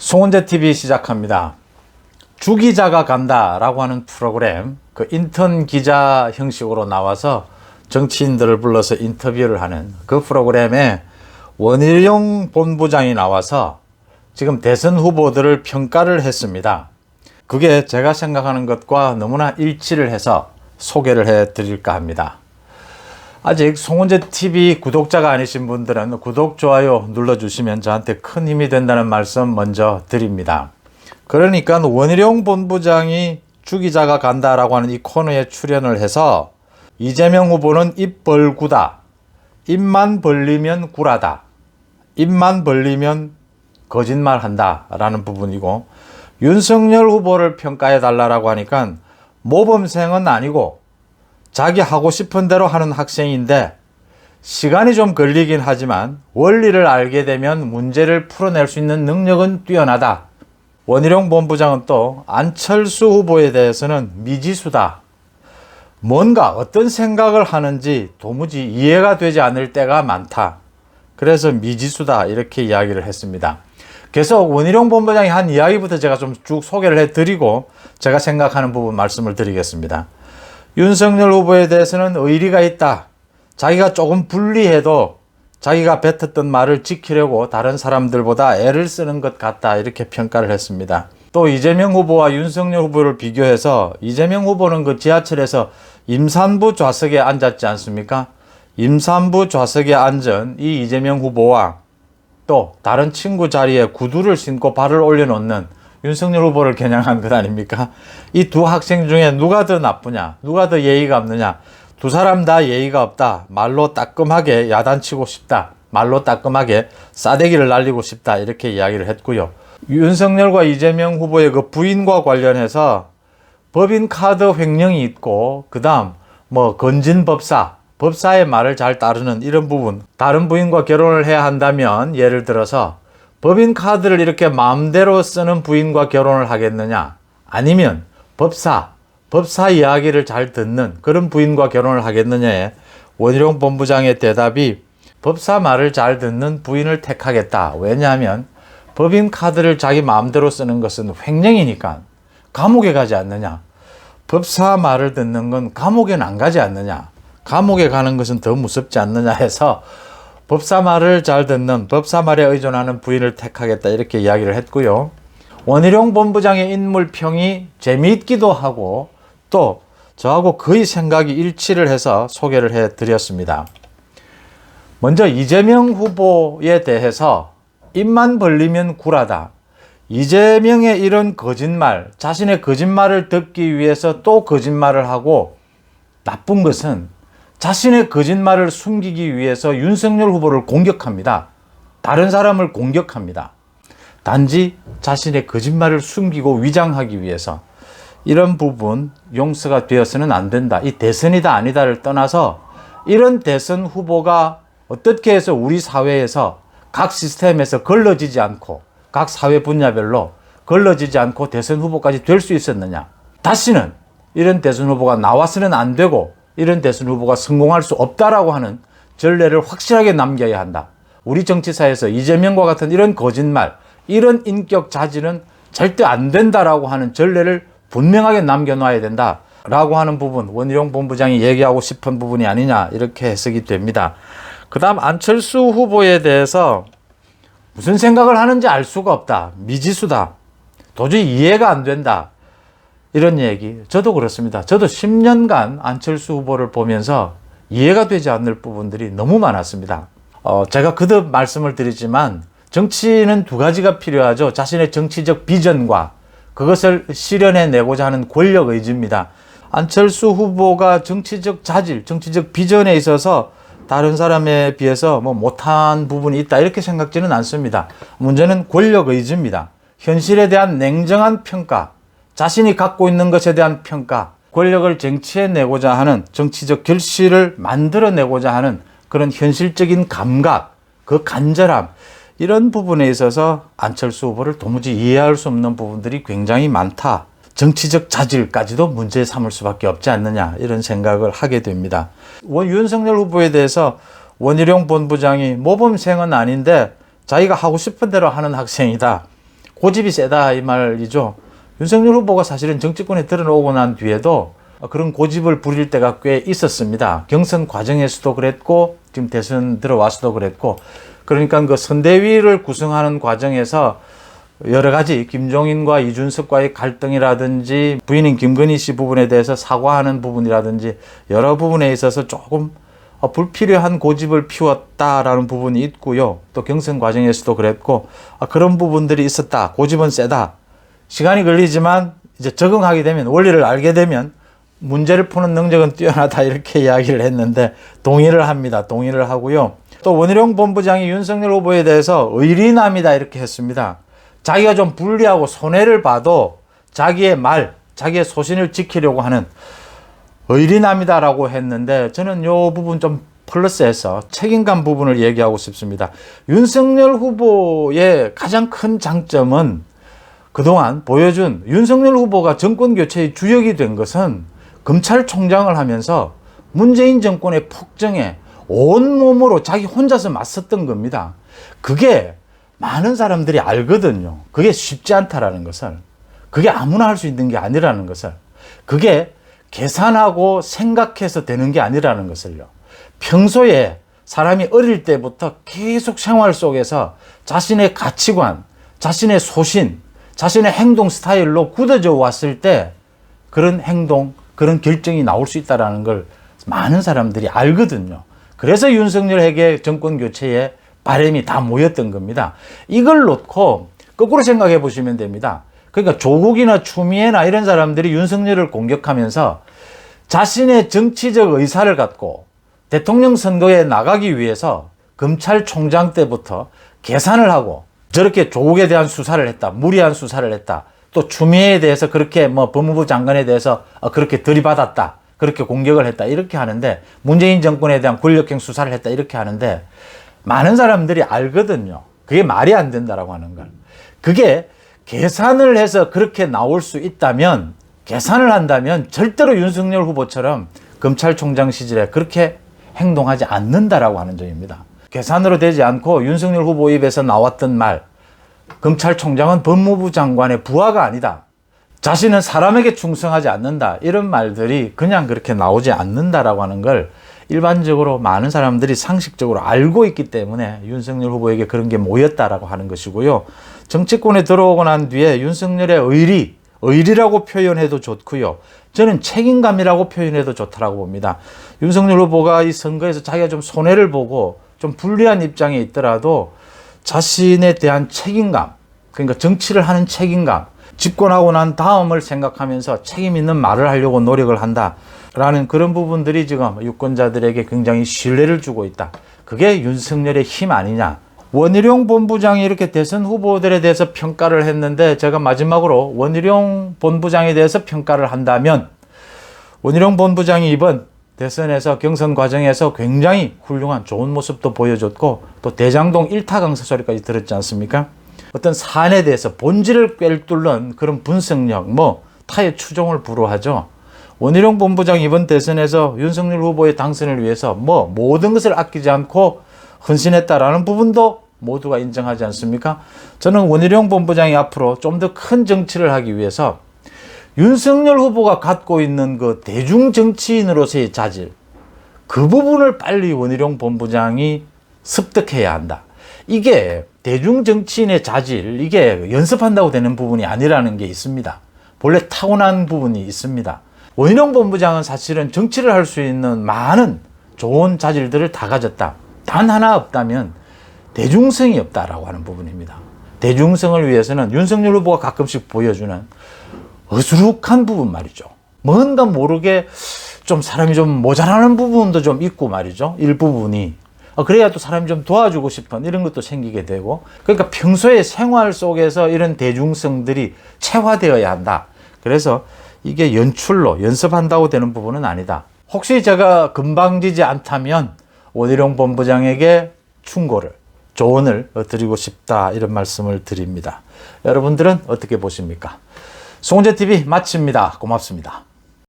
송은재 TV 시작합니다. 주기자가 간다라고 하는 프로그램, 그 인턴 기자 형식으로 나와서 정치인들을 불러서 인터뷰를 하는 그 프로그램에 원희룡 본부장이 나와서 지금 대선 후보들을 평가를 했습니다. 그게 제가 생각하는 것과 너무나 일치를 해서 소개를 해 드릴까 합니다. 아직 송은재 TV 구독자가 아니신 분들은 구독, 좋아요 눌러주시면 저한테 큰 힘이 된다는 말씀 먼저 드립니다. 그러니까 원희룡 본부장이 주기자가 간다라고 하는 이 코너에 출연을 해서 이재명 후보는 입 벌구다, 입만 벌리면 구라다, 입만 벌리면 거짓말한다 라는 부분이고, 윤석열 후보를 평가해 달라고 하니까 모범생은 아니고 자기 하고 싶은 대로 하는 학생인데 시간이 좀 걸리긴 하지만 원리를 알게 되면 문제를 풀어낼 수 있는 능력은 뛰어나다. 원희룡 본부장은 또 안철수 후보에 대해서는 미지수다. 뭔가 어떤 생각을 하는지 도무지 이해가 되지 않을 때가 많다. 그래서 미지수다 이렇게 이야기를 했습니다. 그래서 원희룡 본부장이 한 이야기부터 제가 좀 쭉 소개를 해드리고 제가 생각하는 부분 말씀을 드리겠습니다. 윤석열 후보에 대해서는 의리가 있다. 자기가 조금 불리해도 자기가 뱉었던 말을 지키려고 다른 사람들보다 애를 쓰는 것 같다. 이렇게 평가를 했습니다. 또 이재명 후보와 윤석열 후보를 비교해서 이재명 후보는 그 지하철에서 임산부 좌석에 앉았지 않습니까? 임산부 좌석에 앉은 이 이재명 후보와 또 다른 친구 자리에 구두를 신고 발을 올려놓는 윤석열 후보를 겨냥한 것 아닙니까? 이 두 학생 중에 누가 더 나쁘냐, 누가 더 예의가 없느냐, 두 사람 다 예의가 없다. 말로 따끔하게 야단치고 싶다. 말로 따끔하게 싸대기를 날리고 싶다. 이렇게 이야기를 했고요. 윤석열과 이재명 후보의 그 부인과 관련해서 법인카드 횡령이 있고, 그 다음 건진법사, 법사의 말을 잘 따르는 이런 부분, 다른 부인과 결혼을 해야 한다면 예를 들어서 법인카드를 이렇게 마음대로 쓰는 부인과 결혼을 하겠느냐, 아니면 법사 이야기를 잘 듣는 그런 부인과 결혼을 하겠느냐에 원희룡 본부장의 대답이 법사 말을 잘 듣는 부인을 택하겠다. 왜냐하면 법인카드를 자기 마음대로 쓰는 것은 횡령이니까 감옥에 가지 않느냐, 법사 말을 듣는 건 감옥에는 안 가지 않느냐, 감옥에 가는 것은 더 무섭지 않느냐 해서 법사 말을 잘 듣는, 법사 말에 의존하는 부인을 택하겠다 이렇게 이야기를 했고요. 원희룡 본부장의 인물평이 재미있기도 하고 또 저하고 거의 생각이 일치를 해서 소개를 해드렸습니다. 먼저 이재명 후보에 대해서 입만 벌리면 구라다. 이재명의 이런 거짓말, 자신의 거짓말을 듣기 위해서 또 거짓말을 하고, 나쁜 것은 자신의 거짓말을 숨기기 위해서 윤석열 후보를 공격합니다. 다른 사람을 공격합니다. 단지 자신의 거짓말을 숨기고 위장하기 위해서. 이런 부분 용서가 되어서는 안 된다. 이 대선이다 아니다를 떠나서 이런 대선 후보가 어떻게 해서 우리 사회에서 각 시스템에서 걸러지지 않고 각 사회 분야별로 걸러지지 않고 대선 후보까지 될 수 있었느냐. 다시는 이런 대선 후보가 나와서는 안 되고 이런 대선 후보가 성공할 수 없다라고 하는 전례를 확실하게 남겨야 한다. 우리 정치사에서 이재명과 같은 이런 거짓말, 이런 인격 자질은 절대 안 된다라고 하는 전례를 분명하게 남겨놔야 된다라고 하는 부분, 원희룡 본부장이 얘기하고 싶은 부분이 아니냐 이렇게 해석이 됩니다. 그 다음 안철수 후보에 대해서 무슨 생각을 하는지 알 수가 없다. 미지수다. 도저히 이해가 안 된다. 이런 얘기, 저도 그렇습니다. 저도 10년간 안철수 후보를 보면서 이해가 되지 않는 부분들이 너무 많았습니다. 제가 거듭 말씀을 드리지만 정치는 두 가지가 필요하죠. 자신의 정치적 비전과 그것을 실현해내고자 하는 권력 의지입니다. 안철수 후보가 정치적 자질, 정치적 비전에 있어서 다른 사람에 비해서 못한 부분이 있다 이렇게 생각지는 않습니다. 문제는 권력 의지입니다. 현실에 대한 냉정한 평가, 자신이 갖고 있는 것에 대한 평가, 권력을 쟁취해내고자 하는 정치적 결실을 만들어내고자 하는 그런 현실적인 감각, 그 간절함, 이런 부분에 있어서 안철수 후보를 도무지 이해할 수 없는 부분들이 굉장히 많다. 정치적 자질까지도 문제 삼을 수밖에 없지 않느냐 이런 생각을 하게 됩니다. 윤석열 후보에 대해서 원희룡 본부장이 모범생은 아닌데 자기가 하고 싶은 대로 하는 학생이다. 고집이 세다 이 말이죠. 윤석열 후보가 사실은 정치권에 들어오고 난 뒤에도 그런 고집을 부릴 때가 꽤 있었습니다. 경선 과정에서도 그랬고 지금 대선 들어와서도 그랬고, 그러니까 그 선대위를 구성하는 과정에서 여러 가지 김종인과 이준석과의 갈등이라든지 부인인 김건희 씨 부분에 대해서 사과하는 부분이라든지 여러 부분에 있어서 조금 불필요한 고집을 피웠다라는 부분이 있고요. 또 경선 과정에서도 그랬고 그런 부분들이 있었다. 고집은 세다. 시간이 걸리지만 이제 적응하게 되면, 원리를 알게 되면 문제를 푸는 능력은 뛰어나다, 이렇게 이야기를 했는데 동의를 합니다. 동의를 하고요. 또 원희룡 본부장이 윤석열 후보에 대해서 의리남이다 이렇게 했습니다. 자기가 좀 불리하고 손해를 봐도 자기의 말, 자기의 소신을 지키려고 하는 의리남이다라고 했는데, 저는 이 부분 좀 플러스해서 책임감 부분을 얘기하고 싶습니다. 윤석열 후보의 가장 큰 장점은 그동안 보여준, 윤석열 후보가 정권 교체의 주역이 된 것은 검찰총장을 하면서 문재인 정권의 폭정에 온몸으로 자기 혼자서 맞섰던 겁니다. 그게 많은 사람들이 알거든요. 그게 쉽지 않다라는 것을. 그게 아무나 할 수 있는 게 아니라는 것을. 그게 계산하고 생각해서 되는 게 아니라는 것을요. 평소에 사람이 어릴 때부터 계속 생활 속에서 자신의 가치관, 자신의 소신, 자신의 행동 스타일로 굳어져 왔을 때 그런 행동, 그런 결정이 나올 수 있다는 걸 많은 사람들이 알거든요. 그래서 윤석열에게 정권 교체에 바람이 다 모였던 겁니다. 이걸 놓고 거꾸로 생각해 보시면 됩니다. 그러니까 조국이나 추미애나 이런 사람들이 윤석열을 공격하면서 자신의 정치적 의사를 갖고 대통령 선거에 나가기 위해서 검찰총장 때부터 계산을 하고 저렇게 조국에 대한 수사를 했다, 무리한 수사를 했다, 또 추미애에 대해서 그렇게 법무부 장관에 대해서 그렇게 들이받았다, 그렇게 공격을 했다, 이렇게 하는데, 문재인 정권에 대한 권력형 수사를 했다, 이렇게 하는데 많은 사람들이 알거든요. 그게 말이 안 된다라고 하는 걸. 그게 계산을 해서 그렇게 나올 수 있다면, 계산을 한다면 절대로 윤석열 후보처럼 검찰총장 시절에 그렇게 행동하지 않는다라고 하는 점입니다. 계산으로 되지 않고 윤석열 후보 입에서 나왔던 말, 검찰총장은 법무부 장관의 부하가 아니다, 자신은 사람에게 충성하지 않는다, 이런 말들이 그냥 그렇게 나오지 않는다라고 하는 걸 일반적으로 많은 사람들이 상식적으로 알고 있기 때문에 윤석열 후보에게 그런 게 모였다라고 하는 것이고요. 정치권에 들어오고 난 뒤에 윤석열의 의리라고 표현해도 좋고요. 저는 책임감이라고 표현해도 좋다라고 봅니다. 윤석열 후보가 이 선거에서 자기가 좀 손해를 보고 좀 불리한 입장에 있더라도 자신에 대한 책임감, 그러니까 정치를 하는 책임감, 집권하고 난 다음을 생각하면서 책임 있는 말을 하려고 노력을 한다라는 그런 부분들이 지금 유권자들에게 굉장히 신뢰를 주고 있다. 그게 윤석열의 힘 아니냐. 원희룡 본부장이 이렇게 대선 후보들에 대해서 평가를 했는데, 제가 마지막으로 원희룡 본부장에 대해서 평가를 한다면, 원희룡 본부장이 이번 대선에서 경선 과정에서 굉장히 훌륭한 좋은 모습도 보여줬고, 또 대장동 일타 강사 소리까지 들었지 않습니까? 어떤 사안에 대해서 본질을 꿰뚫는 그런 분석력, 타의 추종을 불허하죠. 원희룡 본부장 이번 대선에서 윤석열 후보의 당선을 위해서 모든 것을 아끼지 않고 헌신했다라는 부분도 모두가 인정하지 않습니까? 저는 원희룡 본부장이 앞으로 좀 더 큰 정치를 하기 위해서 윤석열 후보가 갖고 있는 그 대중 정치인으로서의 자질, 그 부분을 빨리 원희룡 본부장이 습득해야 한다. 이게 대중 정치인의 자질, 이게 연습한다고 되는 부분이 아니라는 게 있습니다. 본래 타고난 부분이 있습니다. 원희룡 본부장은 사실은 정치를 할 수 있는 많은 좋은 자질들을 다 가졌다. 단 하나 없다면 대중성이 없다라고 하는 부분입니다. 대중성을 위해서는 윤석열 후보가 가끔씩 보여주는 어수룩한 부분 말이죠. 뭔가 모르게 좀 사람이 좀 모자라는 부분도 좀 있고 말이죠. 일부분이. 그래야 또 사람이 좀 도와주고 싶은 이런 것도 생기게 되고, 그러니까 평소의 생활 속에서 이런 대중성들이 체화되어야 한다. 그래서 이게 연출로 연습한다고 되는 부분은 아니다. 혹시 제가 건방지지 않다면 원희룡 본부장에게 충고를, 조언을 드리고 싶다, 이런 말씀을 드립니다. 여러분들은 어떻게 보십니까? 송재TV 마칩니다. 고맙습니다.